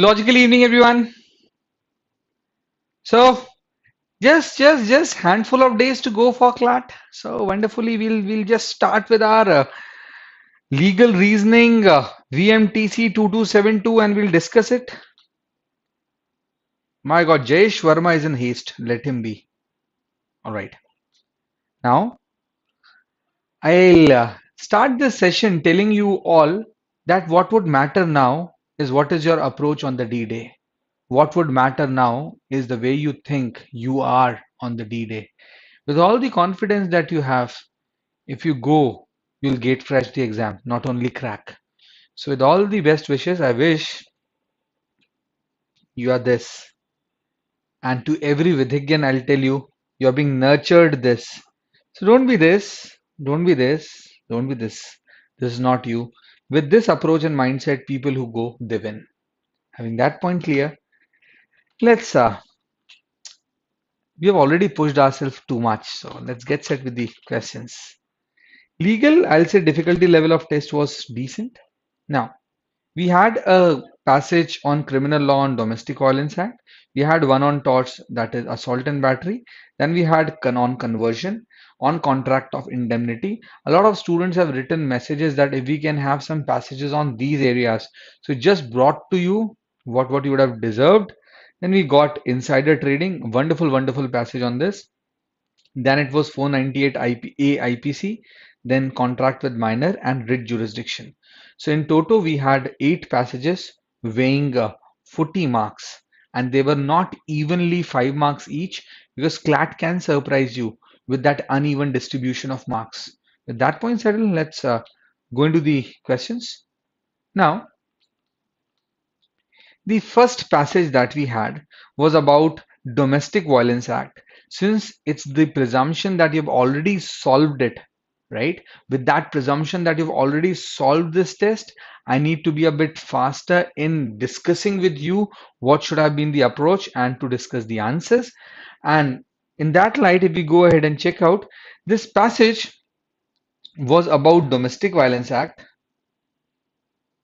Logical evening, everyone. So just handful of days to go for CLAT. So wonderfully, we'll just start with our legal reasoning VMTC 2272, and we'll discuss it. My God, Jayesh Verma is in haste. Let him be. All right. Now I'll start this session telling you all that what would matter now is what is your approach on the D-Day. What would matter now is the way you think you are on the D-Day. With all the confidence that you have, if you go, you'll gate crash the exam, not only crack. So with all the best wishes, I wish you are this. And to every Vidhigyan, I'll tell you, you're being nurtured this. So don't be this, don't be this, don't be this. This is not you. With this approach and mindset, people who go, they win. Having that point clear, let's we have already pushed ourselves too much. So let's get set with the questions. Legal, I'll say difficulty level of test was decent. Now, we had a passage on criminal law and domestic violence act. We had one on torts, that is assault and battery. Then we had on conversion, on contract of indemnity. A lot of students have written messages that if we can have some passages on these areas. So just brought to you what you would have deserved. Then we got insider trading, wonderful passage on this. Then it was 498 IPC, then contract with minor and writ jurisdiction. So in total, we had 8 passages weighing 40 marks, and they were not evenly 5 marks each because CLAT can surprise you with that uneven distribution of marks. With that point settled, let's go into the questions. Now, the first passage that we had was about Domestic Violence Act. Since it's the presumption that you've already solved it, right? With that presumption that you've already solved this test, I need to be a bit faster in discussing with you what should have been the approach and to discuss the answers. And in that light, if we go ahead and check out, this passage was about Domestic Violence Act,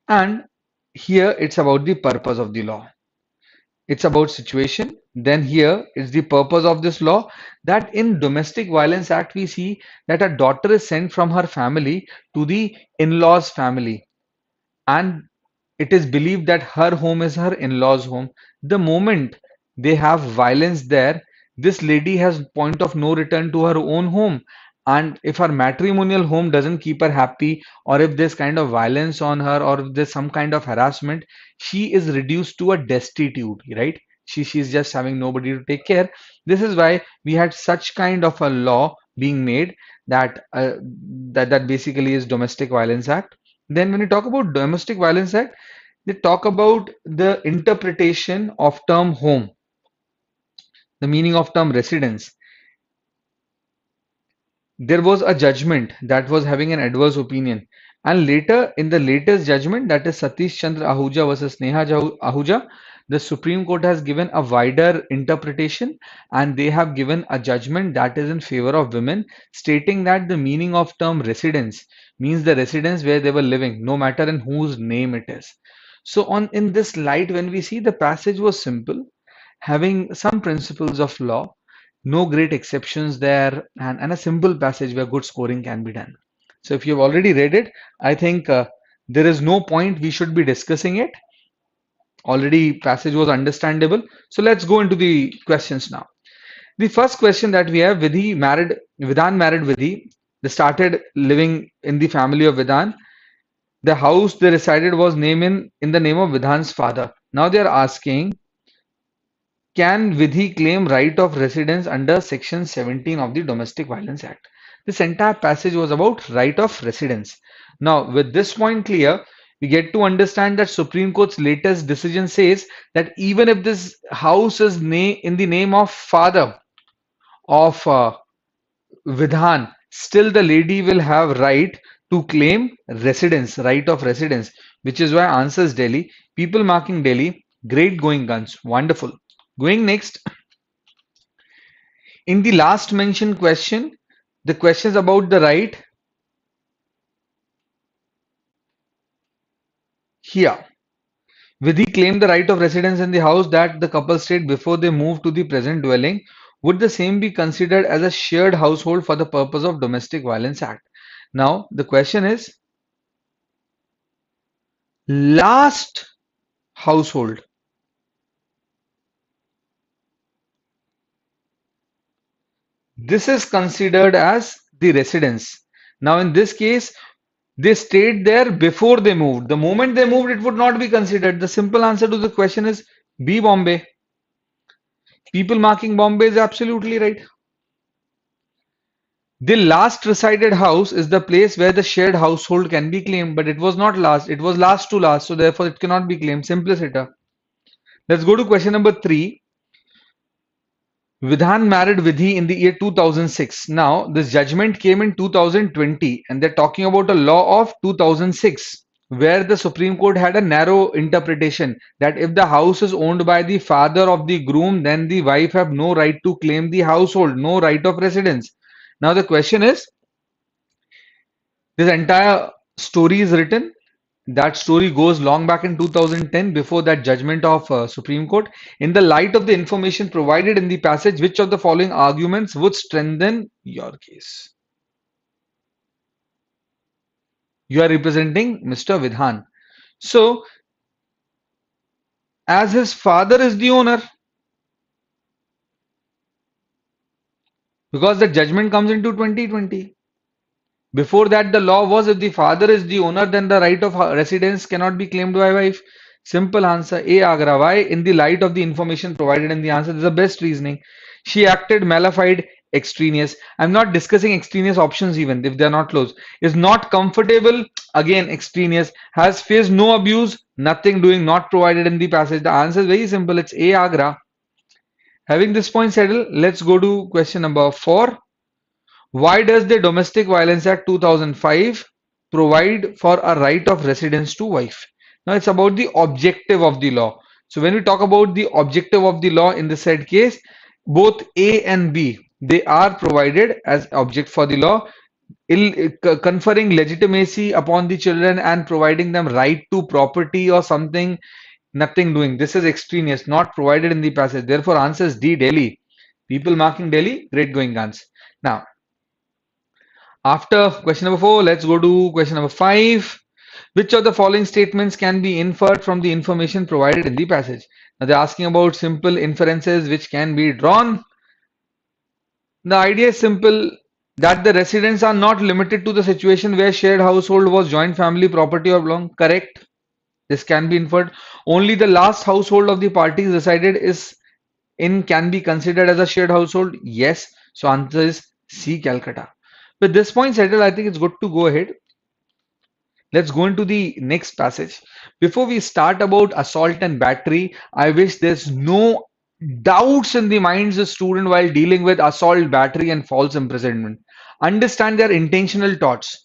and here it's about the purpose of the law. It's about situation. Then here is the purpose of this law, that in Domestic Violence Act we see that a daughter is sent from her family to the in-laws family, and it is believed that her home is her in-laws home. The moment they have violence there, this lady has point of no return to her own home. And if her matrimonial home doesn't keep her happy, or if there's kind of violence on her, or if there's some kind of harassment, she is reduced to a destitute, right? She's just having nobody to take care. This is why we had such kind of a law being made, that that basically is Domestic Violence Act. Then when you talk about Domestic Violence Act, they talk about the interpretation of term home, the meaning of term residence. There was a judgment that was having an adverse opinion, and later in the latest judgment, that is Satish Chandra Ahuja versus Neha Ahuja, the Supreme Court has given a wider interpretation, and they have given a judgment that is in favor of women, stating that the meaning of term residence means the residence where they were living, no matter in whose name it is. So on in this light, when we see, the passage was simple, having some principles of law, no great exceptions there, and a simple passage where good scoring can be done. So if you've already read it, I think there is no point we should be discussing it. Already passage was understandable. So let's go into the questions now. The first question that we have, Vidhan married Vidhi. They started living in the family of Vidhan. The house they resided was named in the name of Vidhan's father. Now they are asking, can Vidhi claim right of residence under Section 17 of the Domestic Violence Act? This entire passage was about right of residence. Now, with this point clear, we get to understand that Supreme Court's latest decision says that even if this house is in the name of father of Vidhan, still the lady will have right to claim residence, right of residence, which is why answers Delhi. People marking Delhi, great going guns, wonderful. Going next, in the last mentioned question, the questions about the right here. Vidhi claimed the right of residence in the house that the couple stayed before they moved to the present dwelling. Would the same be considered as a shared household for the purpose of Domestic Violence Act? Now, the question is, last household. This is considered as the residence. Now, in this case, they stayed there before they moved. The moment they moved, it would not be considered. The simple answer to the question is B, Bombay. People marking Bombay is absolutely right. The last resided house is the place where the shared household can be claimed, but it was not last, it was last to last, so therefore it cannot be claimed. Simpliciter. Let's go to question number 3. Vidhan married Vidhi in the year 2006. Now, this judgment came in 2020, and they're talking about a law of 2006, where the Supreme Court had a narrow interpretation that if the house is owned by the father of the groom, then the wife have no right to claim the household, no right of residence. Now, the question is, this entire story is written. That story goes long back in 2010 before that judgment of Supreme Court. In the light of the information provided in the passage, which of the following arguments would strengthen your case? You are representing Mr. Vidhan. So, as his father is the owner, because the judgment comes into 2020. Before that, the law was if the father is the owner, then the right of residence cannot be claimed by wife. Simple answer A, Agra. Why? In the light of the information provided in the answer, this is the best reasoning. She acted malafide, extraneous. I'm not discussing extraneous options even if they're not close. Is not comfortable, again extraneous. Has faced no abuse, nothing doing, not provided in the passage. The answer is very simple. It's A, Agra. Having this point settled, let's go to question number 4. Why does the Domestic Violence Act 2005 provide for a right of residence to wife? Now it's about the objective of the law. So when we talk about the objective of the law in the said case, both A and B, they are provided as object for the law, conferring legitimacy upon the children and providing them right to property or something, nothing doing. This is extraneous, not provided in the passage. Therefore, answer is D, Delhi. People marking Delhi, great going guns. Now, after question number 4, let's go to question number 5. Which of the following statements can be inferred from the information provided in the passage? Now they're asking about simple inferences which can be drawn. The idea is simple, that the residents are not limited to the situation where shared household was joint family property or belong. Correct. This can be inferred. Only the last household of the parties resided is in can be considered as a shared household. Yes. So answer is C, Calcutta. With this point settled, I think it's good to go ahead. Let's go into the next passage. Before we start about assault and battery, I wish there's no doubts in the minds of student while dealing with assault, battery, and false imprisonment. Understand their intentional thoughts.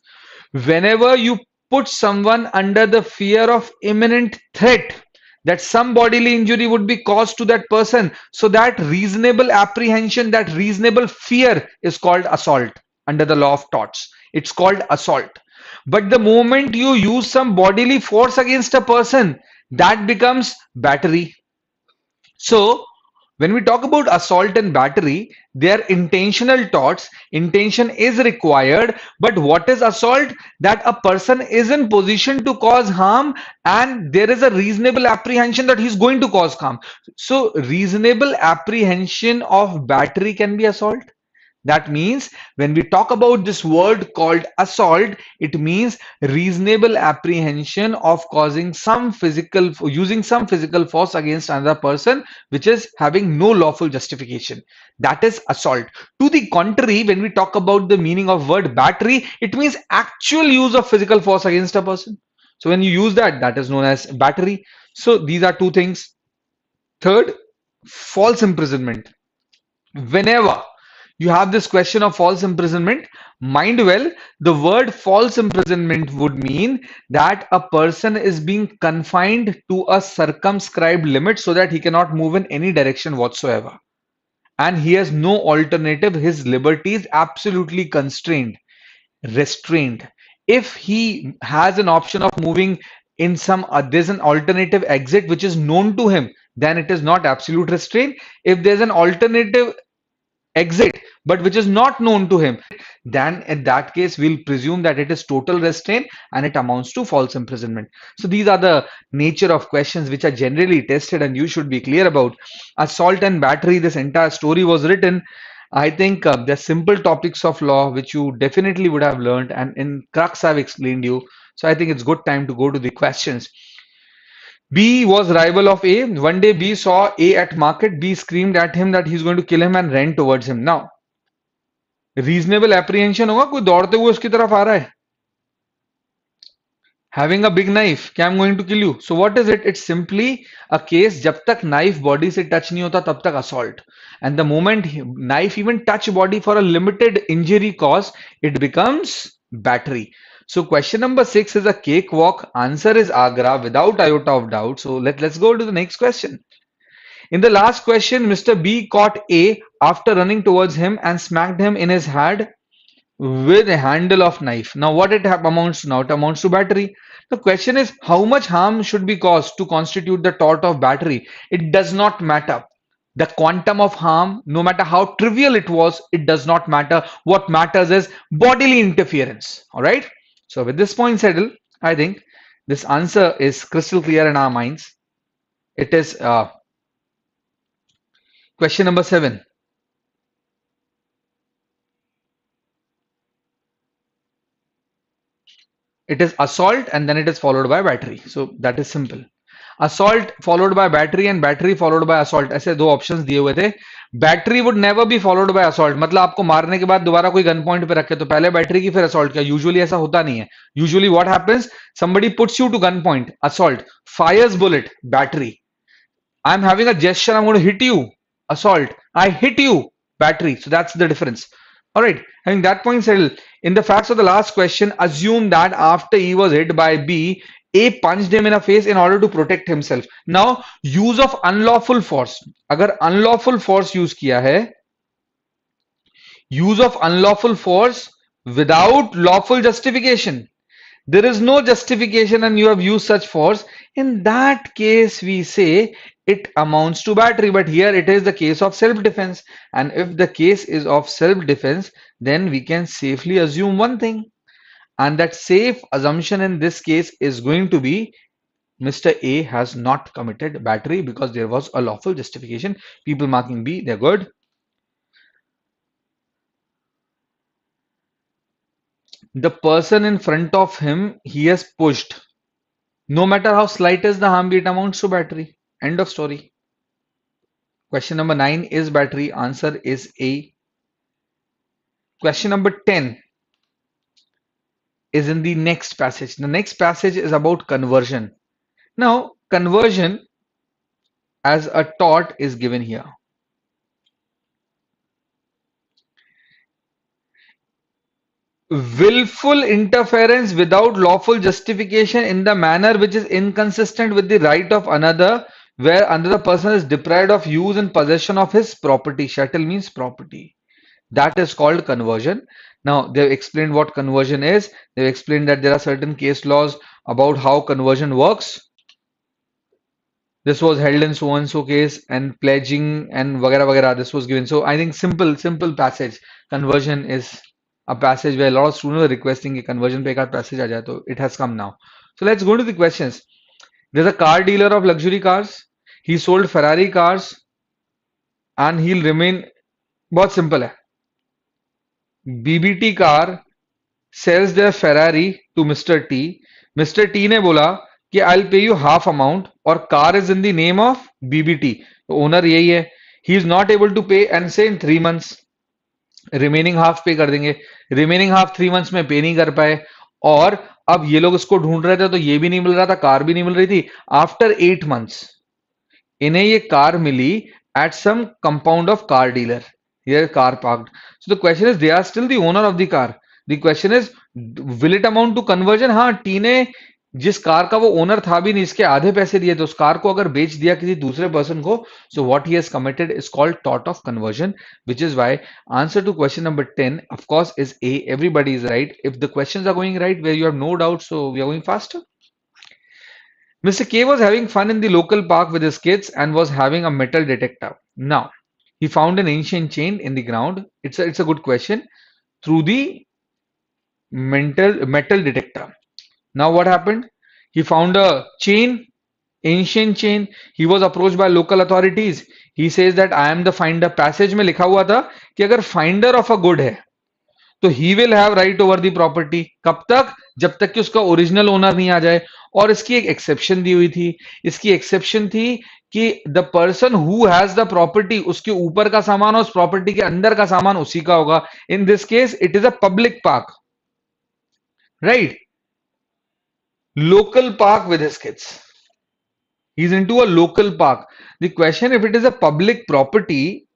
Whenever you put someone under the fear of imminent threat, that some bodily injury would be caused to that person, so that reasonable apprehension, that reasonable fear is called assault under the law of torts. It's called assault. But the moment you use some bodily force against a person, that becomes battery. So when we talk about assault and battery, they are intentional torts. Intention is required. But what is assault? That a person is in position to cause harm and there is a reasonable apprehension that he's going to cause harm. So reasonable apprehension of battery can be assault. That means when we talk about this word called assault, it means reasonable apprehension of causing some physical, using some physical force against another person, which is having no lawful justification. That is assault. To the contrary, when we talk about the meaning of word battery, it means actual use of physical force against a person. So when you use that, that is known as battery. So these are two things. Third, false imprisonment. Whenever you have this question of false imprisonment, mind well, the word false imprisonment would mean that a person is being confined to a circumscribed limit so that he cannot move in any direction whatsoever. And he has no alternative. His liberty is absolutely constrained, restrained. If he has an option of moving in some there's an alternative exit which is known to him, then it is not absolute restraint. If there's an alternative exit but which is not known to him, then in that case we'll presume that it is total restraint and it amounts to false imprisonment. So these are the nature of questions which are generally tested and you should be clear about. Assault and battery, this entire story was written. I think they're simple topics of law which you definitely would have learned, and in crux I've explained you. So I think it's good time to go to the questions. B was rival of A. One day B saw A at market. B screamed at him that he's going to kill him and ran towards him. Now, reasonable apprehension होगा कोई दौड़ते हुए उसकी तरफ आ रहा है. Having a big knife, क्या I'm going to kill you. So what is it? It's simply a case जब तक knife body से touch नहीं होता तब तक assault. And the moment knife even touch body for a limited injury cause, it becomes battery. So question number 6 is a cakewalk. Answer is Agra without iota of doubt. So let's go to the next question. In the last question, Mr. B caught A after running towards him and smacked him in his head with a handle of knife. Now what it amounts to now? It amounts to battery. The question is how much harm should be caused to constitute the tort of battery? It does not matter. The quantum of harm, no matter how trivial it was, it does not matter. What matters is bodily interference. All right. So with this point settled, I think this answer is crystal clear in our minds. It is question number 7. It is assault and then it is followed by battery. So that is simple. Assault followed by battery and battery followed by assault. ऐसे दो options दिए हुए थे. Battery would never be followed by assault. मतलब आपको मारने के बाद दोबारा कोई गन पॉइंट पे रखे तो पहले बैटरी की फिर assault क्या? Usually ऐसा होता नहीं है. Usually what happens? Somebody puts you to gun point, assault, fires bullet, battery. I'm having a gesture, I'm going to hit you, assault. I hit you, battery. So that's the difference. All right, having that point settled, in the facts of the last question, assume that after E was hit by B, A punched him in the face in order to protect himself. Now, use of unlawful force. अगर unlawful force use किया है, use of unlawful force without lawful justification. There is no justification and you have used such force. In that case, we say it amounts to battery, but here it is the case of self-defense. And if the case is of self-defense, then we can safely assume one thing. And that safe assumption in this case is going to be Mr. A has not committed battery because there was a lawful justification. People marking B, they're good. The person in front of him, he has pushed. No matter how slight is the harm, it amounts to battery. End of story. Question number 9 is battery. Answer is A. Question number 10 is in the next passage. The next passage is about conversion. Now, conversion as a tort is given here. Willful interference without lawful justification in the manner which is inconsistent with the right of another, where another person is deprived of use and possession of his property. Chattel means property. That is called conversion. Now, they've explained what conversion is. They've explained that there are certain case laws about how conversion works. This was held in so and so case, and pledging and vagara vagara, this was given. So I think simple passage. Conversion is a passage where a lot of students are requesting a conversion pe ek passage aa jaye, so it has come now. So let's go to the questions. There's a car dealer of luxury cars. He sold Ferrari cars and he'll remain. बहुत simple है. BBT car sells their Ferrari to Mr. T. Mr. T ने बोला कि I'll pay you half amount और car is in the name of BBT. तो owner यही है. He is not able to pay and say in 3 months. Remaining half पे कर देंगे. रिमेनिंग हाफ 3 मंथ्स में पे नहीं कर पाए और अब ये लोग इसको ढूंढ रहे थे तो ये भी नहीं मिल रहा था, कार भी नहीं मिल रही थी. आफ्टर 8 मंथ्स इन्हें ये कार मिली at some compound of car dealer. Here car parked. So the question is, they are still the owner of the car. The question is, will it amount to conversion? हाँ, T ने जिस car का वो owner था भी नहीं, इसके आधे पैसे दिए तो उस कार को अगर बेच दिया किसी दूसरे पर्सन को, so what he has committed is called tort of conversion, which is why answer to question number 10 of course is A. Everybody is right. If the questions are going right where you have no doubt, so we are going faster. Mr. K was having fun in the local park with his kids and was having a metal detector. Now, he found an ancient chain in the ground. It's a good question. Through the metal detector. Now, what happened? He found a chain, ancient chain. He was approached by local authorities. He says that I am the finder. Passage में लिखा हुआ था कि अगर finder of a good है तो he will have right over the property. कब तक? जब तक कि उसका ओरिजिनल ओनर नहीं आ जाए. और इसकी एक एक्सेप्शन दी हुई थी. इसकी एक्सेप्शन थी कि the person who has the property, उसके ऊपर का सामान और उस प्रॉपर्टी के अंदर का सामान उसी का होगा. इन this case it is a public park, right? Local park with his kids. He's into a local park. The question, if it is a public property,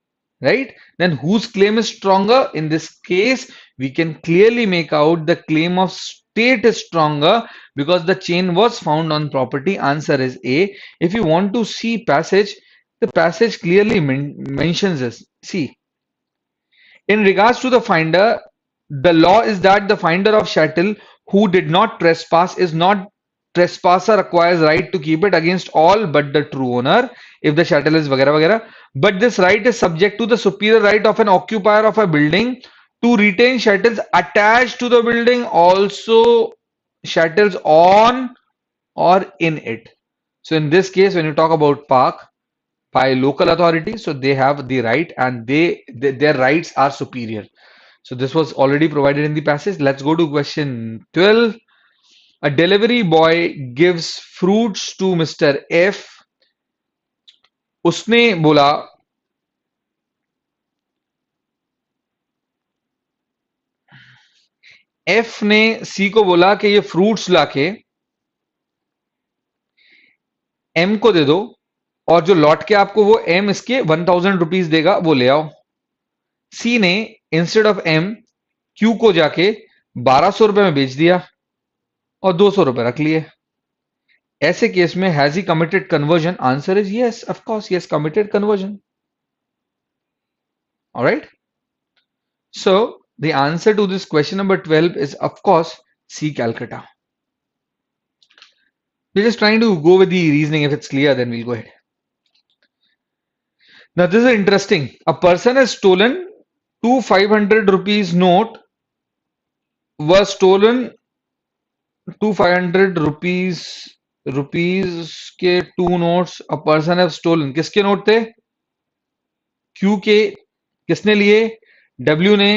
right, then whose claim is stronger? In this case, we can clearly make out the claim of state is stronger because the chain was found on property. Answer is A. If you want to see passage, the passage clearly mentions this. See, in regards to the finder, the law is that the finder of chattel who did not trespass is not trespasser acquires right to keep it against all but the true owner if the chattel is vagara vagara. But this right is subject to the superior right of an occupier of a building to retain chattels attached to the building, also chattels on or in it. So in this case, when you talk about park, by local authority, so they have the right and their rights are superior. So this was already provided in the passage. Let's go to question 12. A delivery boy gives fruits to Mr. F. उसने बोला F ने C को बोला कि ये fruits लाके M को दे दो और जो लौट के आपको वो M इसके 1000 रुपीज देगा वो ले आओ. C ने इंस्टेड ऑफ M Q को जाके 1200 रुपए में बेच दिया और 200 रुपए रख लिए. ऐसे केस में has he committed conversion? Answer is yes, of course, yes, committed conversion. Alright, so the answer to this question number 12 is of course C, Calcutta. We're just trying to go with the reasoning. If it's clear, then we'll go ahead. Now this is interesting. A person has stolen two 500 rupees note was stolen. Two 500 rupees के two notes a person have stolen. किसके note थे? Q के. किसने लिए? W ने.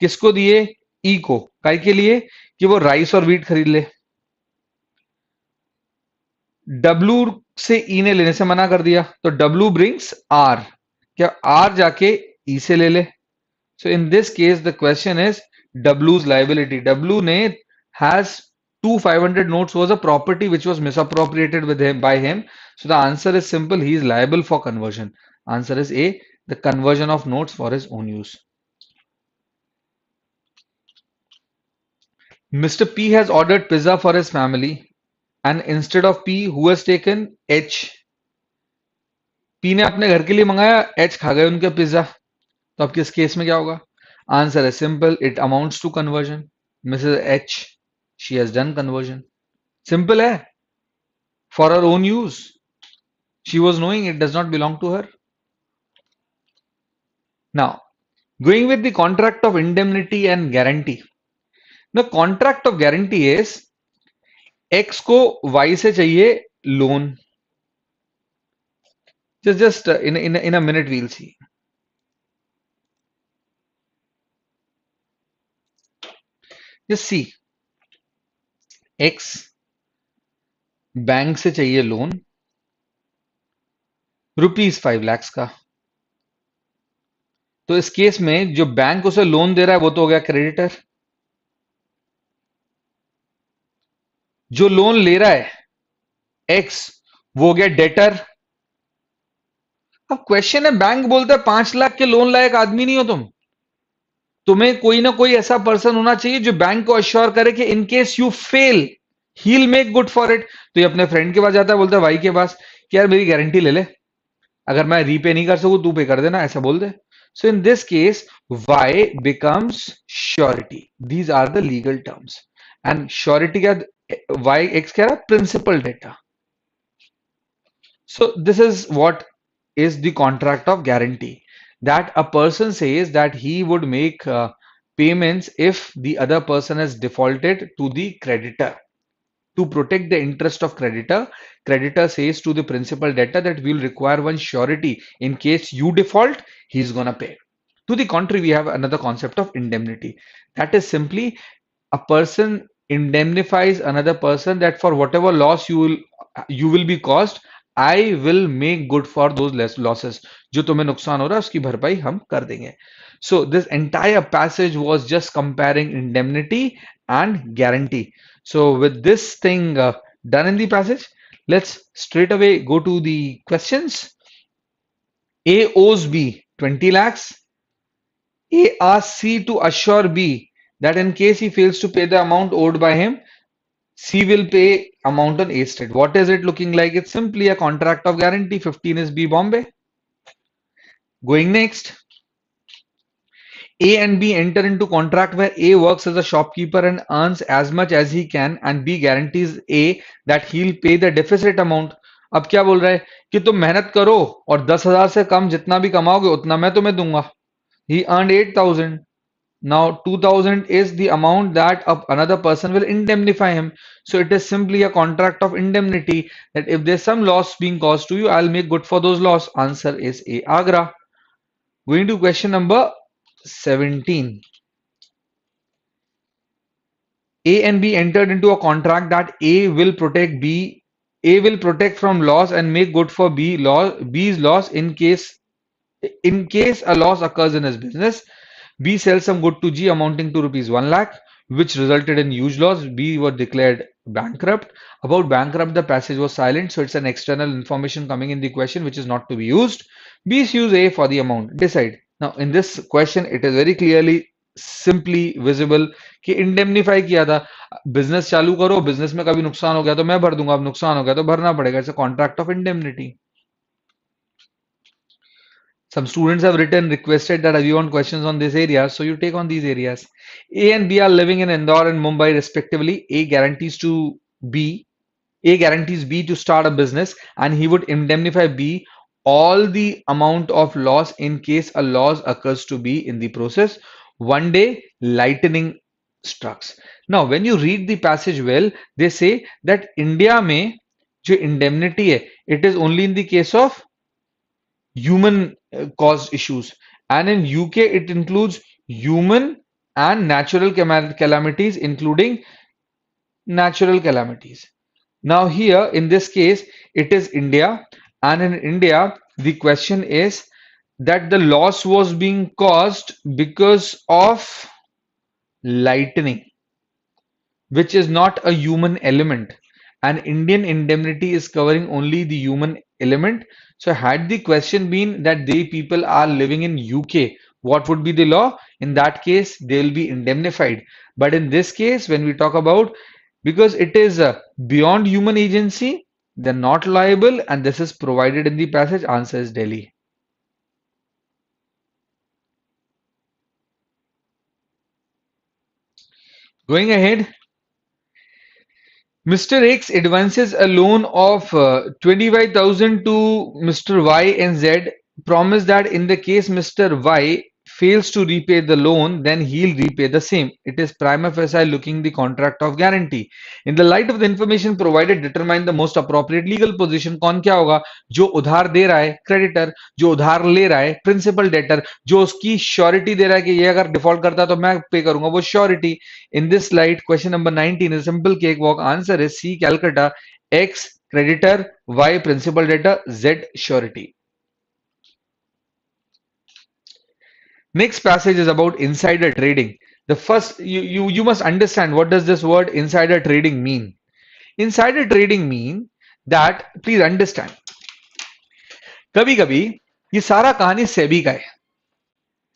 किसको दिए? E को. काय के लिए? कि वो राइस और व्हीट खरीद ले. W से E ने लेने से मना कर दिया तो W brings R. क्या R जाके E से ले ले? So in this case the question is W's liability. W ने has two 500 notes was a property which was misappropriated with him by him. So the answer is simple. He is liable for conversion. Answer is A, the conversion of notes for his own use. Mr. P has ordered pizza for his family and instead of P, who has taken H? P ने अपने घर के लिए मंगाया, H खा गए उनके pizza. तो अब किस केस में क्या होगा? Answer is simple. It amounts to conversion. Mrs. H, she has done conversion. Simple है. For her own use. She was knowing it does not belong to her. Now, going with the contract of indemnity and guarantee. The contract of guarantee is X को Y से चाहिए loan. Just in a minute we'll see. Just see. X bank से चाहिए loan ₹5 lakhs का. तो इस case में जो बैंक उसे लोन दे रहा है वो तो हो गया क्रेडिटर. जो लोन ले रहा है एक्स वो हो गया डेटर. अब क्वेश्चन है, बैंक बोलता है 5 लाख के लोन लायक आदमी नहीं हो तुम. तुम्हें कोई ना कोई ऐसा पर्सन होना चाहिए जो बैंक को अश्योर करे कि in case you fail he will make good for it. तो ये अपने फ्रेंड के पास जाता है, बोलता है भाई के पास कि यार मेरी गारंटी ले ले, अगर मैं रीपे नहीं कर सकूं तू पे कर देना, ऐसा बोल दे. So in this case, Y becomes surety. These are the legal terms. And surety का Y X क्या है? Principal debtor. So this is what is the contract of guarantee, that a person says that he would make payments if the other person has defaulted to the creditor. To protect the interest of creditor, creditor says to the principal debtor that we'll require one surety in case you default, he's gonna pay. To the contrary, we have another concept of indemnity. That is simply a person indemnifies another person that for whatever loss you will be caused, I will make good for those less losses. जो तुम्हें नुकसान हो रहा है उसकी भरपाई हम कर देंगे. So this entire passage was just comparing indemnity and guarantee. So with this thing done in the passage, let's straight away go to the questions. A owes B 20 lakhs. A asks C to assure B that in case he fails to pay the amount owed by him, C will pay amount on A state. What is it looking like? It's simply a contract of guarantee. 15 is B Bombay. Going next. A and B enter into contract where A works as a shopkeeper and earns as much as he can and B guarantees A that he'll pay the deficit amount. अब क्या बोल रहा है कि तुम मेहनत करो और 10,000 से कम जितना भी कमाओगे उतना मैं तुम्हें दूंगा. He earned 8,000. Now 2,000 is the amount that another person will indemnify him. So it is simply a contract of indemnity that if there's some loss being caused to you, I'll make good for those loss. Answer is A, Agra. Going to question number 17. A and B entered into a contract that A will protect B. A will protect from loss and make good for B's loss in case a loss occurs in his business. B sells some good to G amounting to rupees 1 lakh, which resulted in huge loss. B were declared bankrupt. About bankrupt, the passage was silent, so it's an external information coming in the question which is not to be used. B use A for the amount. Decide. Now, in this question, it is very clearly, simply visible कि indemnify किया था. Business चालू करो, business में कभी नुकसान हो गया तो मैं भर दूंगा, अब नुकसान हो गया तो भरना पड़ेगा. It's a contract of indemnity. Some students have written requested that we want questions on this area, so you take on these areas. A and B are living in Indore and Mumbai respectively. B A guarantees B to start a business and he would indemnify B all the amount of loss in case a loss occurs to B in the process. One day, lightning strikes. Now, when you read the passage well, they say that India में जो indemnity है, it is only in the case of human caused issues, and in UK it includes human and natural calamities, including natural calamities. Now here in this case it is India, and in India the question is that the loss was being caused because of lightning, which is not a human element, and Indian indemnity is covering only the human element. So had the question been that they people are living in UK, what would be the law? In that case, they will be indemnified. But in this case, when we talk about, because it is beyond human agency, they're not liable, and this is provided in the passage. Answer is Delhi. Going ahead, Mr. X advances a loan of 25,000 to Mr. Y and Z, promise that in the case Mr. Y fails to repay the loan, then he'll repay the same. It is prima facie looking the contract of guarantee. In the light of the information provided, determine the most appropriate legal position. कौन क्या होगा? जो उधार दे रहा है creditor, जो उधार ले रहा है principal debtor, जो उसकी surety दे रहा है कि ये अगर default करता है तो मैं pay करूंगा, वो surety. In this slide, question number 19 is a simple cakewalk. Answer is C, Calcutta. X, creditor. Y, principal debtor. Z, surety. Next passage is about insider trading. The first, you must understand what does this word insider trading mean. Insider trading mean that, please understand, कभी कभी ये सारा कहानी सेबी का है.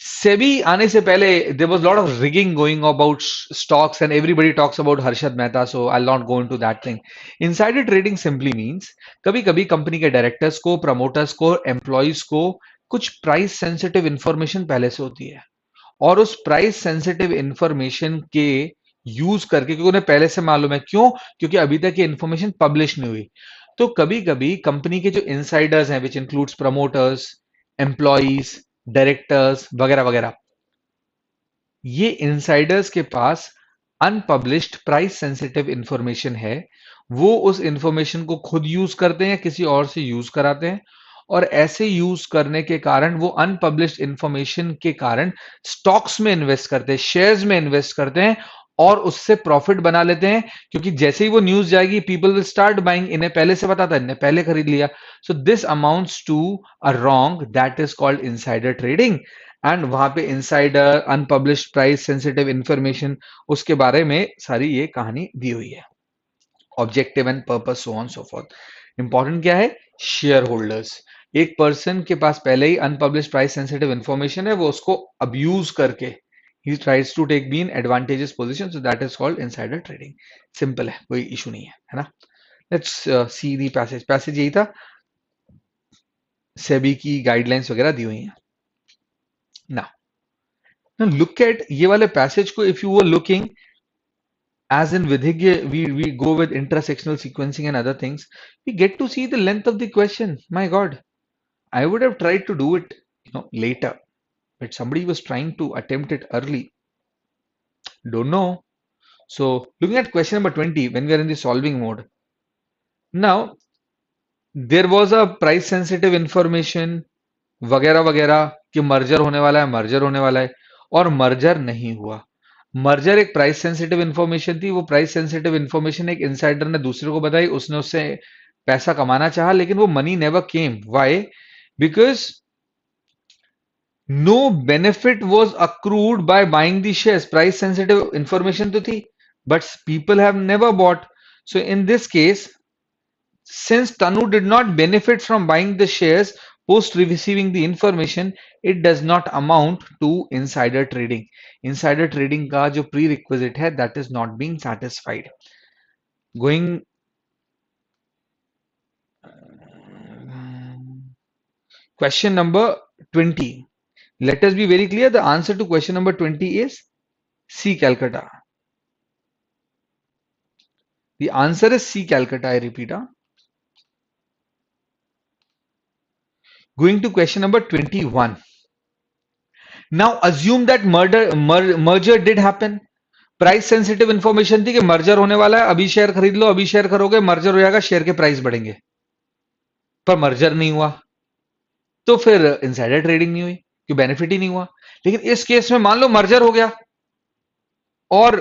SEBI आने से पहले there was a lot of rigging going about stocks and everybody talks about Harshad Mehta, so I'll not go into that thing. Insider trading simply means कभी कभी कंपनी के डायरेक्टर्स को, प्रमोटर्स को, एम्प्लॉइज को कुछ प्राइस सेंसिटिव इंफॉर्मेशन पहले से होती है और उस प्राइस सेंसिटिव इंफॉर्मेशन के यूज करके, क्योंकि उन्हें पहले से मालूम है, क्यों? क्योंकि अभी तक ये इंफॉर्मेशन पब्लिश नहीं हुई, तो कभी कभी कंपनी के जो इनसाइडर्स हैं, which includes promoters, employees, directors वगैरह वगैरह, ये इनसाइडर्स के पास अनपब्लिश्ड प्राइस सेंसिटिव इंफॉर्मेशन है। वो उस इंफॉर्मेशन को खुद यूज करते हैं या किसी और से यूज कराते हैं, और ऐसे यूज करने के कारण, वो अनपब्लिश्ड इंफॉर्मेशन के कारण स्टॉक्स में इन्वेस्ट करते हैं, शेयर्स में इन्वेस्ट करते हैं और उससे प्रॉफिट बना लेते हैं। क्योंकि जैसे ही वो न्यूज जाएगी, पीपल विल स्टार्ट बाइंग, इन्हें पहले से पता था, इन्हें पहले खरीद लिया। So this amounts to a wrong, that is called insider trading. And वहां पे insider, unpublished price sensitive information, उसके बारे में सारी ये कहानी दी हुई है। Objective and purpose, so on so forth. Important क्या है? Shareholders. एक पर्सन के पास पहले ही अनपब्लिश्ड प्राइस सेंसिटिव इंफॉर्मेशन है, वो उसको अब्यूज करके he tries to take be in advantageous position, so that is called insider trading. Simple है, कोई इशू नहीं है ना। लेट्स सी दी पैसेज यही था, सेबी की गाइडलाइंस वगैरह दी हुई हैं ना। लुक एट ये वाले पैसेज को, if you were looking as in Vidhigya, we go with intersectional sequencing and other things, we get to see the length of the question. My God, I would have tried to do it, later, but somebody was trying to attempt it early. Don't know. So looking at question number 20, when we are in the solving mode, now there was a price sensitive information वगैरह वगैरह कि merger होने वाला है, merger होने वाला है, और मर्जर नहीं हुआ। मर्जर एक प्राइस सेंसिटिव इंफॉर्मेशन थी, वो प्राइस सेंसिटिव इंफॉर्मेशन एक इनसाइडर ने दूसरे को बताई, उसने उससे पैसा कमाना चाहा, लेकिन वो money never came. Why? Because no benefit was accrued by buying the shares. Price sensitive information तो थी, but people have never bought. So in this case, since Tanu did not benefit from buying the shares post receiving the information, it does not amount to insider trading. Insider trading का जो prerequisite है, that is not being satisfied. Going question number 20. Let us be very clear. The answer to question number 20 is C, Calcutta. The answer is C, Calcutta. I repeat. Going to question number 21. Now assume that merger did happen. Price sensitive information थी कि merger होने वाला है, अभी share खरीद लो, अभी share करोगे merger हो जाएगा, शेयर के प्राइस बढ़ेंगे, पर मर्जर नहीं हुआ, तो फिर इनसाइडर ट्रेडिंग नहीं हुई, कि बेनिफिट ही नहीं हुआ। लेकिन इस केस में मान लो मर्जर हो गया और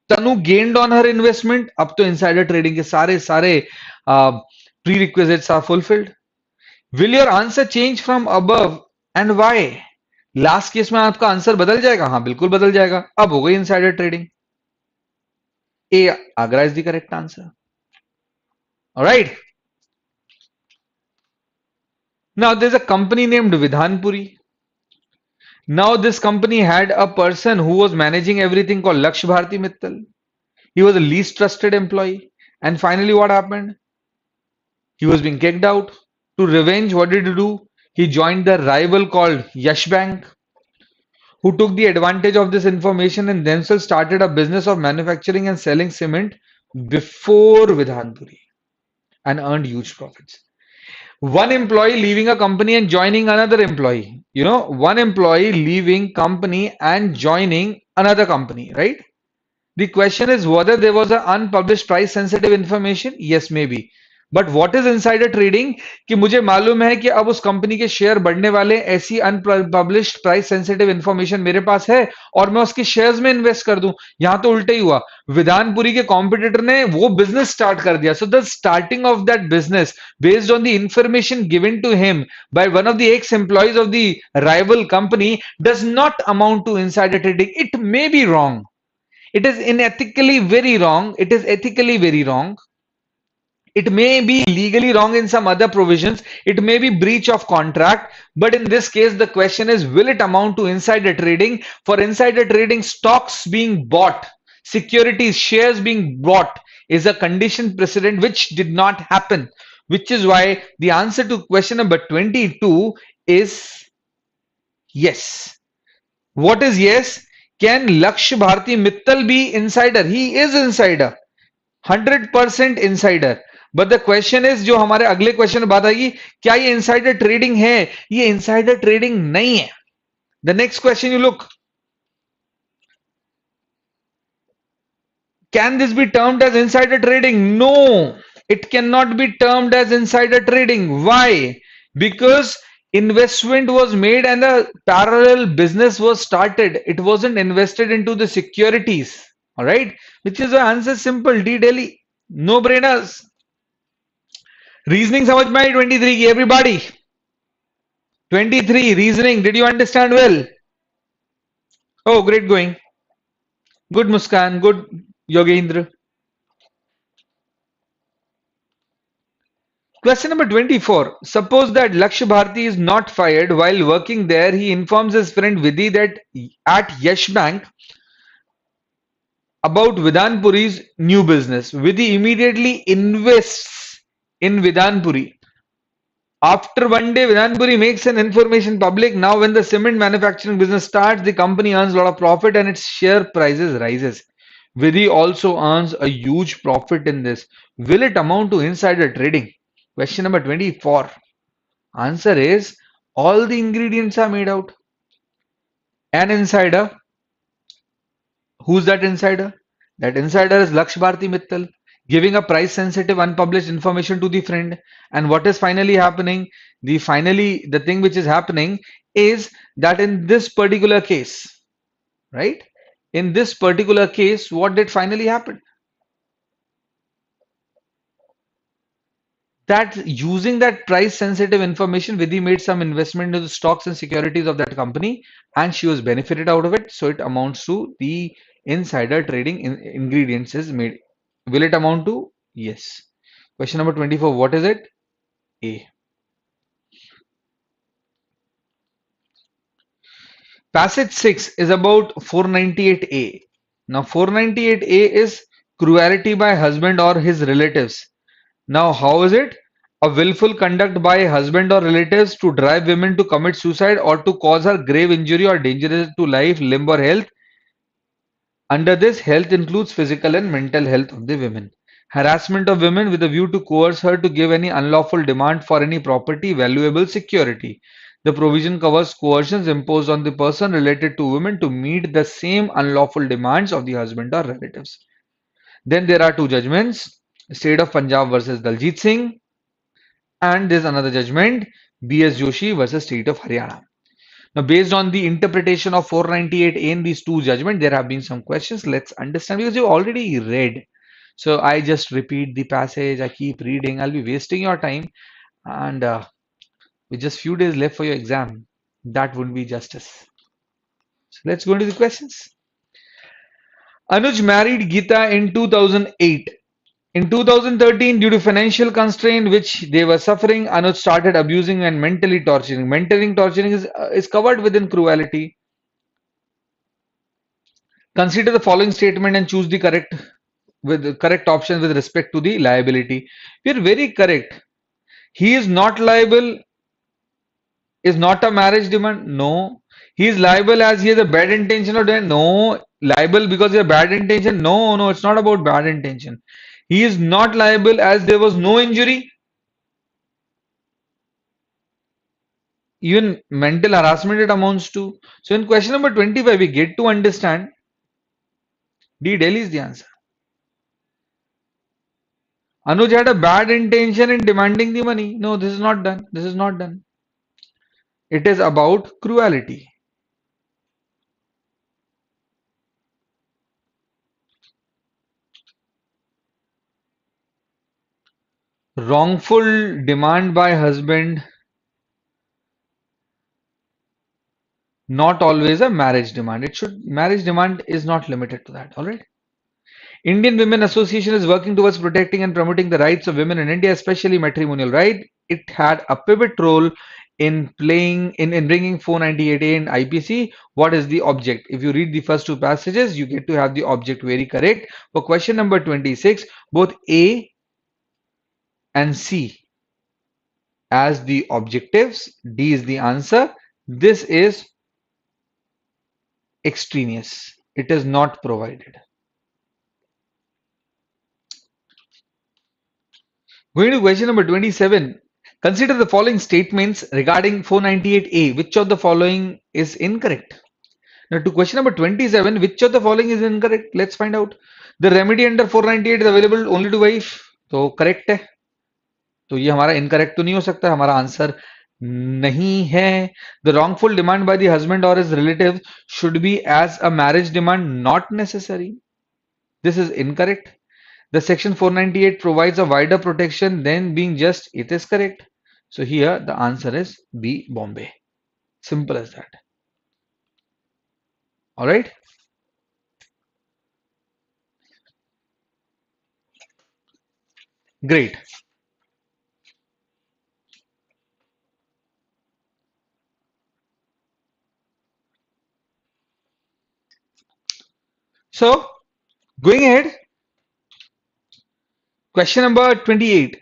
Tanu gained on her investment, अब तो इनसाइडर ट्रेडिंग के सारे सारे prerequisites are fulfilled. Will your answer change from above and why? Last case में आपका आंसर बदल जाएगा? हाँ, बिल्कुल बदल जाएगा, अब हो गई insider trading. A, Agra is the correct answer. All right. Now there's a company named Vidhanpuri. Now this company had a person who was managing everything called Laksh Bharti Mittal. He was the least trusted employee. And finally what happened? He was being kicked out. To revenge, what did he do? He joined the rival called Yash Bank, who took the advantage of this information and themselves started a business of manufacturing and selling cement before Vidhanpuri and earned huge profits. One employee leaving a company and joining another employee. One employee leaving company and joining another company, right? The question is whether there was an unpublished price sensitive information. Yes, maybe. But what is insider trading? कि मुझे मालूम है कि अब उस company के share बढ़ने वाले, ऐसी अनपब्लिश्ड प्राइस सेंसिटिव इंफॉर्मेशन मेरे पास है और मैं उसके शेयर्स में इन्वेस्ट कर दूं। यहां तो उल्टा ही हुआ, विधानपुरी के कॉम्पिटिटर ने वो बिजनेस स्टार्ट कर दिया। So the starting of that business based on the information given to him by one of the ex employees of the rival company does not amount to insider trading. It may be wrong, it is unethically very wrong, it is ethically very wrong, it may be legally wrong in some other provisions, it may be breach of contract, but in this case the question is, will it amount to insider trading? For insider trading, stocks being bought, securities, shares being bought is a condition precedent which did not happen, which is why the answer to question number 22 is yes. What is yes? Can Laksh Bharti Mittal be insider? He is insider, 100% insider. But the question is, जो हमारे अगले question में बात आएगी, क्या ये insider trading है? ये इनसाइडर ट्रेडिंग नहीं है. The next question you look, can this be termed as insider trading? No, it cannot be termed as insider trading. Why? Because investment was made and a parallel business was started. It wasn't invested into the securities. All right, which is the answer simple. D Delhi, no brainers. Reasoning समझ में आई 23 की everybody? 23 reasoning, did you understand well? Oh, great going. Good Muskan, good Yogendra. Question number 24. Suppose that Lakshya Bharti is not fired. While working there, he informs his friend Vidhi that at Yesh Bank about Vidhanpuri's new business. Vidhi immediately invests in Vidhanpuri. After one day, Vidhanpuri makes an information public. Now, when the cement manufacturing business starts, the company earns a lot of profit and its share prices rises. Vidhi also earns a huge profit in this. Will it amount to insider trading? Question number 24. Answer is, all the ingredients are made out. An insider. Who's that insider? That insider is Laksh Bharti Mittal, giving a price sensitive unpublished information to the friend. And what is finally happening? The thing which is happening is that in this particular case, right? In this particular case, what did finally happen? That using that price sensitive information, Vidhi made some investment into the stocks and securities of that company and she was benefited out of it. So it amounts to the insider trading ingredients is made. Will it amount to? Yes. Question number 24. What is it? A. Passage 6 is about 498A. Now 498A is cruelty by husband or his relatives. Now, how is it? A willful conduct by husband or relatives to drive women to commit suicide or to cause her grave injury or danger to life, limb, or health. Under this, health includes physical and mental health of the women. Harassment of women with a view to coerce her to give any unlawful demand for any property, valuable security. The provision covers coercions imposed on the person related to women to meet the same unlawful demands of the husband or relatives. Then there are two judgments, State of Punjab versus Daljit Singh, and there's another judgment, B.S. Joshi versus State of Haryana. Now, based on the interpretation of 498A in these two judgments, there have been some questions. Let's understand because you already read. So I just repeat the passage. I keep reading. I'll be wasting your time, and with just few days left for your exam, that wouldn't be justice. So let's go into the questions. Anuj married Geeta in 2008. In 2013, due to financial constraint which they were suffering, Anuj started abusing and mentally torturing. Torturing is covered within cruelty. Consider the following statement and choose the correct option with respect to the liability. We are very correct. He is not liable is not a marriage demand. No. He is liable as he has a bad intention or no. Liable because he has bad intention. No, no, it's not about bad intention. He is not liable as there was no injury. Even mental harassment it amounts to. So in question number 25, we get to understand D. Delhi is the answer. Anuj had a bad intention in demanding the money. No, this is not done. This is not done. It is about cruelty. Wrongful demand by husband, not always a marriage demand. Marriage demand is not limited to that. All right. Indian Women Association is working towards protecting and promoting the rights of women in India, especially matrimonial right. It had a pivot role in bringing 498A and IPC. What is the object? If you read the first two passages, you get to have the object very correct. For question number 26, both A and C as the objectives, D is the answer. This is extraneous. It is not provided. Going to question number 27. Consider the following statements regarding 498A. Which of the following is incorrect? Now to question number 27, which of the following is incorrect? Let's find out. The remedy under 498 is available only to wife. तो correct है. तो ये हमारा incorrect तो नहीं हो सकता. हमारा आंसर नहीं है. The wrongful demand by the husband or his relative should be as a marriage demand, not necessary. This is incorrect. The section 498 provides a wider protection than being just. It is correct. So here the answer is B, Bombay. Simple as that. All right. Great. So going ahead, question number 28.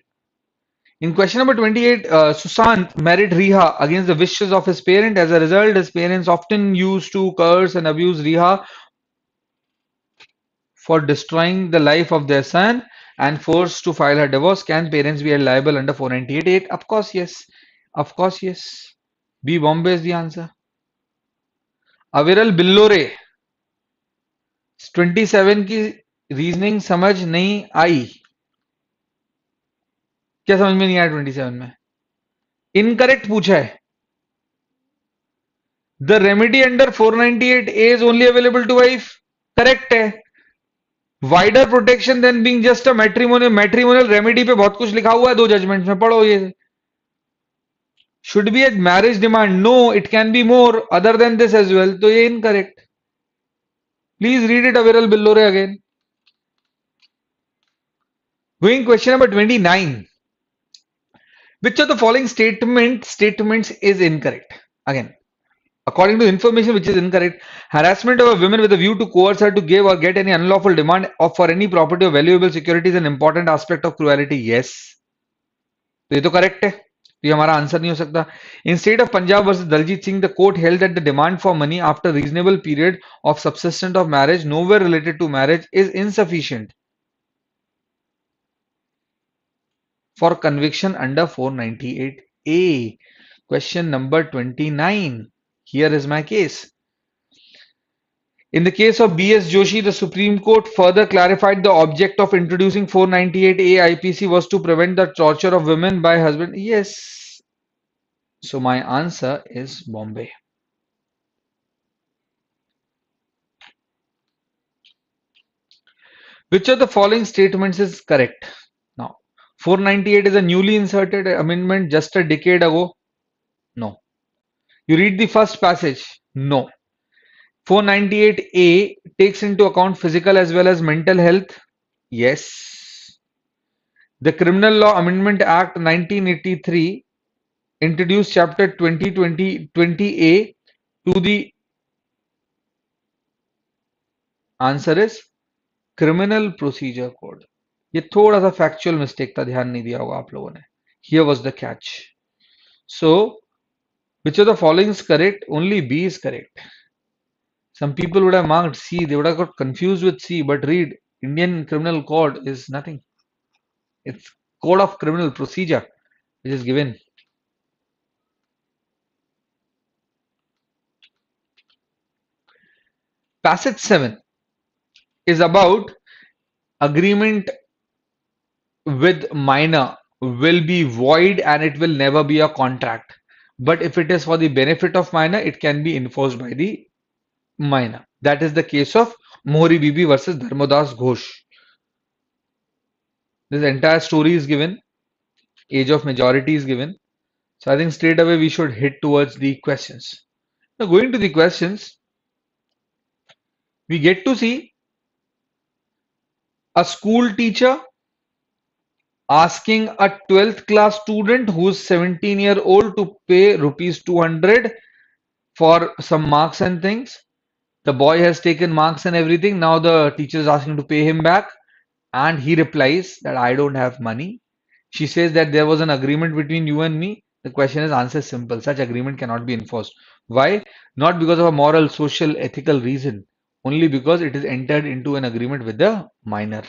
In question number 28, Susant married Riha against the wishes of his parent. As a result, his parents often used to curse and abuse Riha for destroying the life of their son and forced to file her divorce. Can parents be held liable under 498? Of course, yes. Of course, yes. B, Bombay is the answer. अविरल बिल्लोरे 27 की reasoning समझ नहीं आई. क्या समझ में नहीं आया 27 में? इनकरेक्ट पूछा है. The remedy under 498A is only available to wife. Correct है. Wider protection than being just a matrimonial remedy पे बहुत कुछ लिखा हुआ है दो जजमेंट्स में, पढ़ो ये. Should be a marriage demand. No, it can be more other than this as well. तो ये incorrect. Please read it Aviral Billore again. Going question number 29. Which of the following statements is incorrect? Again, according to information which is incorrect, harassment of a woman with a view to coerce her to give or get any unlawful demand of for any property or valuable security is an important aspect of cruelty. Yes. तो ये तो correct है. तो ये हमारा answer नहीं हो सकता. In state of Punjab versus Daljit Singh, the court held that the demand for money after reasonable period of subsistence of marriage, nowhere related to marriage, is insufficient for conviction under 498A. Question number 29. Here is my case. In the case of B.S. Joshi, the Supreme Court further clarified the object of introducing 498A IPC was to prevent the torture of women by husband. Yes. So my answer is Bombay. Which of the following statements is correct? Now, 498 is a newly inserted amendment just a decade ago. No. You read the first passage. No. 498A takes into account physical as well as mental health. Yes. The Criminal Law Amendment Act 1983 introduced chapter 20A to the answer is Criminal Procedure Code. ये थोड़ा सा factual mistake था, ध्यान नहीं दिया होगा आप लोगों ने. Here was the catch. So, which of the following is correct? Only B is correct. Some people would have marked C, they would have got confused with C, but read Indian Criminal Code is nothing. It's Code of Criminal Procedure which is given. Passage 7 is about agreement with minor will be void and it will never be a contract. But if it is for the benefit of minor, it can be enforced by the minor. That is the case of Mohri Bibi versus Dharmodas Ghosh. This entire story is given. Age of majority is given. So I think straight away we should hit towards the questions. Now going to the questions, we get to see a school teacher asking a 12th class student who's 17-year-old to pay rupees 200 for some marks and things. The boy has taken marks and everything. Now the teacher is asking to pay him back and he replies that I don't have money. She says that there was an agreement between you and me. The question is, answer is simple. Such agreement cannot be enforced. Why? Not because of a moral, social, ethical reason. Only because it is entered into an agreement with the minor.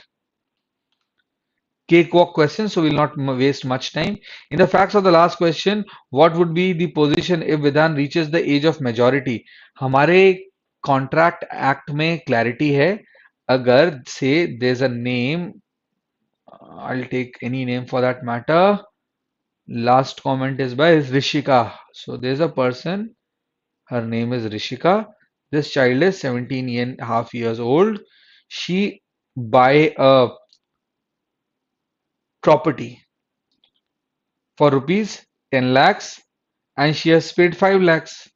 cakewalk question, so we'll not waste much time. In the facts of the last question, what would be the position if Vidhan reaches the age of majority? हमारे contract act में clarity है. अगर say there's a name, I'll take any name for that matter. Last comment is by Rishika. So there's a person, her name is Rishika. This child is 17 and a half years old. She buy a property for rupees 10 lakhs and she has paid 5 lakhs.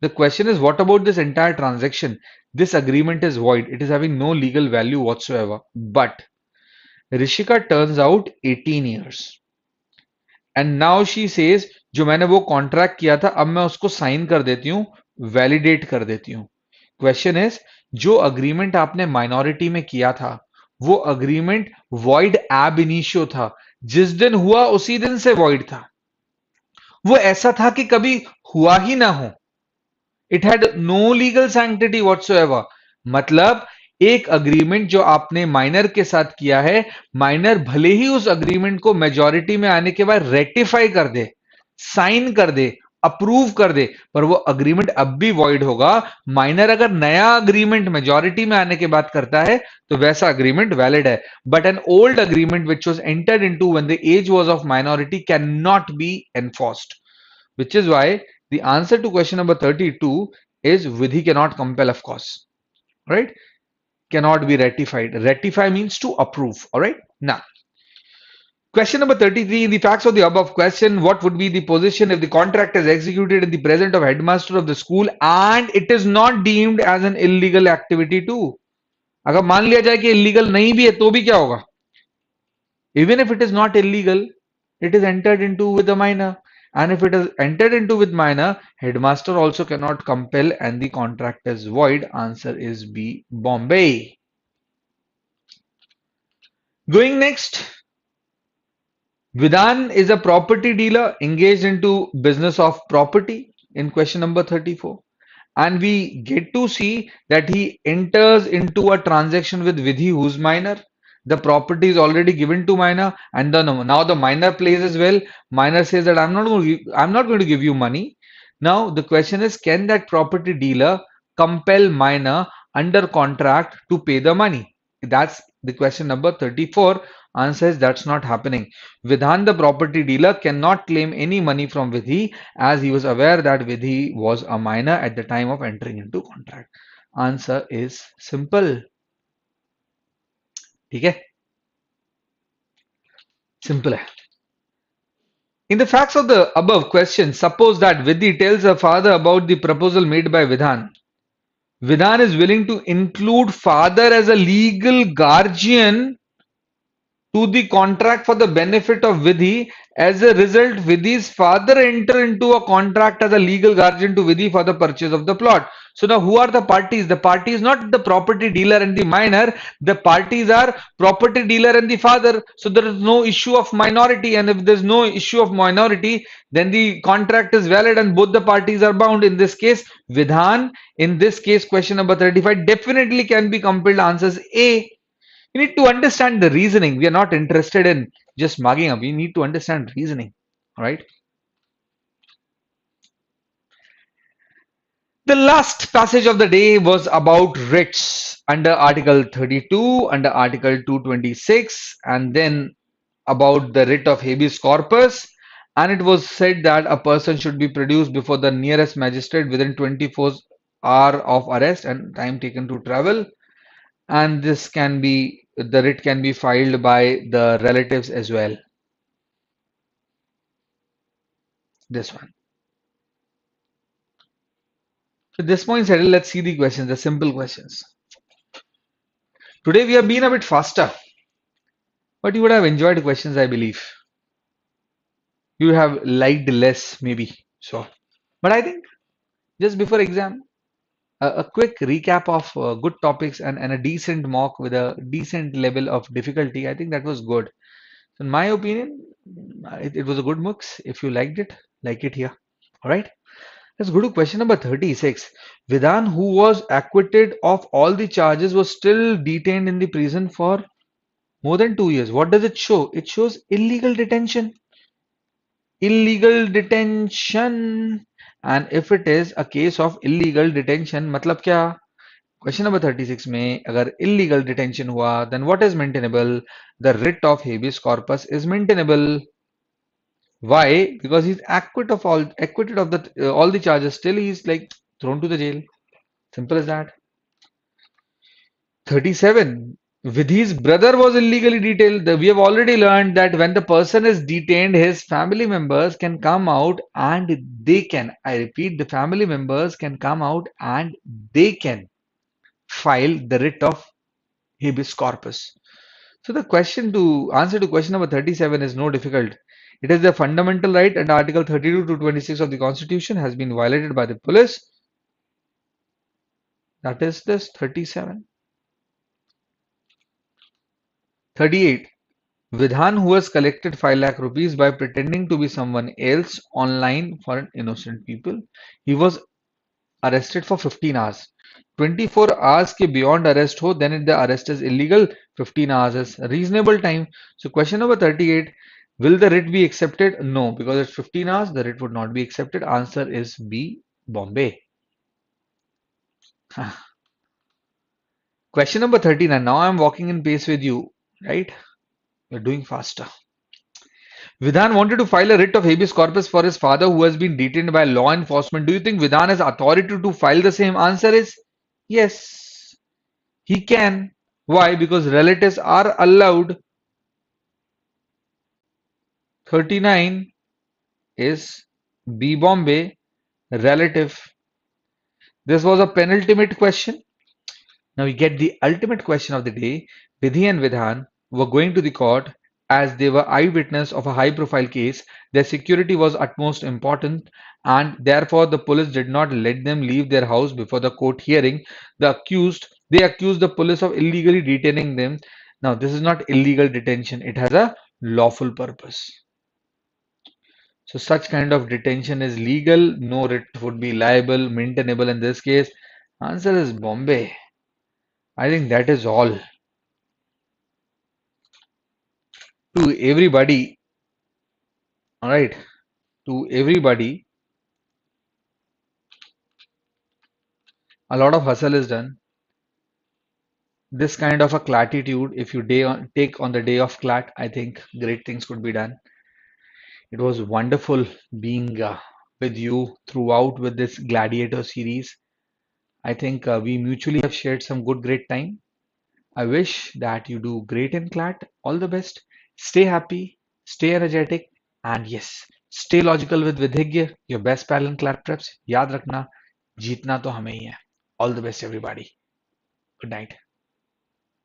The question is, what about this entire transaction? This agreement is void. It is having no legal value whatsoever. But Rishika turns out 18 years. And now she says, जो मैंने वो contract किया था अब मैं उसको sign कर देती हूँ, वैलिडेट कर देती हूँ. क्वेश्चन इज, जो अग्रीमेंट आपने माइनॉरिटी में किया था वो अग्रीमेंट वॉइड एब इनिशियो था. जिस दिन हुआ उसी दिन से वॉइड था. वो ऐसा था कि कभी हुआ ही ना हो. It had no legal sanctity whatsoever. मतलब एक अग्रीमेंट जो आपने माइनर के साथ किया है, माइनर भले ही उस अग्रीमेंट को मेजॉरिटी में आने के बाद रेटिफाई कर दे, साइन कर दे, अप्रूव कर दे, पर वो अग्रीमेंट अब भी वॉइड होगा. माइनर अगर नया अग्रीमेंट मेजॉरिटी में आने के बाद करता है तो वैसा अग्रीमेंट वैलिड है. But an old agreement which was entered into when the age was of minority can not be enforced. Which is why the answer to question number 32 is Vidhi cannot compel, of course. Right? Cannot be ratified. Ratify means to approve. All right. Now, question number 33. In the facts of the above question, what would be the position if the contract is executed in the presence of headmaster of the school and it is not deemed as an illegal activity too? अगर मान लिया जाए कि illegal नहीं भी है तो भी क्या होगा? Even if it is not illegal, it is entered into with a minor. And if it is entered into with minor, headmaster also cannot compel and the contract is void. Answer is B, Bombay. Going next, Vidhan is a property dealer engaged into business of property in question number 34. And we get to see that he enters into a transaction with Vidhi, who's minor. The property is already given to minor, and now the minor plays as well. Minor says that I'm not going to give you money. Now the question is, can that property dealer compel minor under contract to pay the money? That's the question number 34. Answer is that's not happening. Vidhan, the property dealer, cannot claim any money from Vidhi as he was aware that Vidhi was a minor at the time of entering into contract. Answer is simple. ठीक है? Simple है. In the facts of the above question, suppose that Vidhi tells her father about the proposal made by Vidhan. Vidhan is willing to include father as a legal guardian to the contract for the benefit of Vidhi. As a result, Vidhi's father enter into a contract as a legal guardian to Vidhi for the purchase of the plot. So now who are the parties? The party is not the property dealer and the minor. The parties are property dealer and the father. So there is no issue of minority, and if there is no issue of minority, then the contract is valid and both the parties are bound. In this case, Vidhan, in this case, question number 35 definitely can be compelled. Answers A. You need to understand the reasoning. We are not interested in just mugging up. We need to understand reasoning. All right. The last passage of the day was about writs under Article 32, under Article 226, and then about the writ of habeas corpus. And it was said that a person should be produced before the nearest magistrate within 24 hours of arrest and time taken to travel. And this can be, the writ can be filed by the relatives as well. This one. So this point settled, let's see the questions, the simple questions. Today we have been a bit faster, but you would have enjoyed questions, I believe. You have liked less, maybe. So, but I think just before exam, a quick recap of good topics and a decent mock with a decent level of difficulty, I think that was good. So in my opinion, it was a good mix. If you liked it, like it here. All right. Let's go to question number 36. Vidhan, who was acquitted of all the charges, was still detained in the prison for More than 2 years. What does it show? It shows illegal detention. Illegal detention. And if it is a case of illegal detention, मतलब क्या? Question number 36 में अगर illegal detention हुआ, then what is maintainable? The writ of habeas corpus is maintainable. Why? Because he's acquitted of the all the charges. Still, he's like thrown to the jail. Simple as that. 37. Vidhi's brother was illegally detained. We have already learned that when the person is detained, his family members can come out and they can, I repeat, the family members can come out and they can file the writ of habeas corpus. So the question to answer to question number 37 is no difficult. It is the fundamental right and Article 32 to 26 of the Constitution has been violated by the police. That is this 37. 38. Vidhan, who has collected 5 lakh rupees by pretending to be someone else online for an innocent people, he was arrested for 15 hours. 24 hours के beyond arrest हो, then the arrest is illegal. 15 hours is reasonable time. So question number 38, will the writ be accepted? No, because it's 15 hours, the writ would not be accepted. Answer is B, Bombay. Question number 39. Now I'm walking in pace with you, right? You're doing faster. Vidhan wanted to file a writ of habeas corpus for his father who has been detained by law enforcement. Do you think Vidhan has authority to file the same? Answer is yes, he can. Why? Because relatives are allowed. 39 is B Bombay, relative. This was a penultimate question. Now we get the ultimate question of the day. Vidhi and Vidhan were going to the court as they were eyewitness of a high profile case. Their security was utmost important and therefore the police did not let them leave their house before the court hearing. They accused the police of illegally detaining them. Now this is not illegal detention. It has a lawful purpose. So such kind of detention is legal. No writ would be liable, maintainable in this case. Answer is Bombay. I think that is all. To everybody, all right, to everybody, a lot of hustle is done. This kind of a clatitude, if you take on the day of clat, I think great things could be done. It was wonderful being with you throughout with this Gladiator series. I think we mutually have shared some good, great time. I wish that you do great in CLAT. All the best. Stay happy, stay energetic, and yes, stay logical with Vidhigya, your best pal in CLAT preps. याद रखना, जीतना तो हमें ही है. All the best, everybody. Good night.